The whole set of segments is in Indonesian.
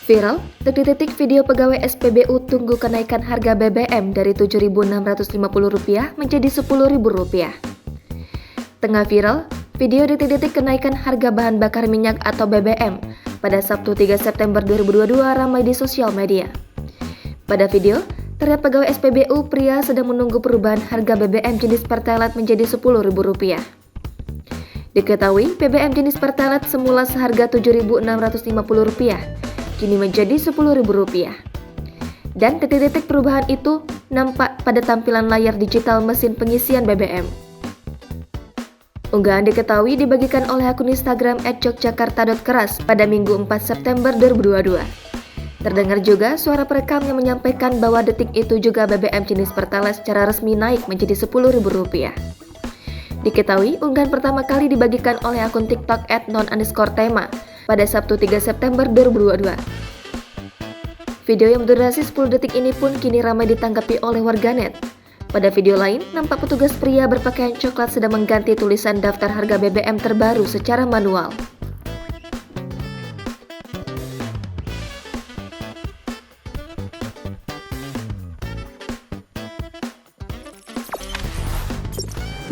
Viral, detik-detik video pegawai SPBU tunggu kenaikan harga BBM dari Rp7.650 menjadi Rp10.000. Tengah viral, video detik-detik kenaikan harga bahan bakar minyak atau BBM pada Sabtu 3 September 2022 ramai di sosial media. Pada video, terlihat pegawai SPBU pria sedang menunggu perubahan harga BBM jenis Pertalite menjadi Rp10.000. Diketahui, BBM jenis Pertalite semula seharga Rp7.650, kini menjadi Rp10.000. Dan detik-detik perubahan itu nampak pada tampilan layar digital mesin pengisian BBM. Unggahan diketahui dibagikan oleh akun Instagram @yogyakarta.keras pada Minggu 4 September 2022. Terdengar juga suara perekam yang menyampaikan bahwa detik itu juga BBM jenis Pertalite secara resmi naik menjadi Rp10.000. Diketahui, unggahan pertama kali dibagikan oleh akun TikTok @non_tema pada Sabtu 3 September 2022. Video yang berdurasi 10 detik ini pun kini ramai ditanggapi oleh warganet. Pada video lain, nampak petugas pria berpakaian coklat sedang mengganti tulisan daftar harga BBM terbaru secara manual.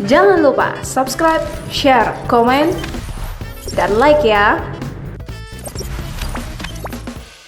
Jangan lupa subscribe, share, komen, dan like ya!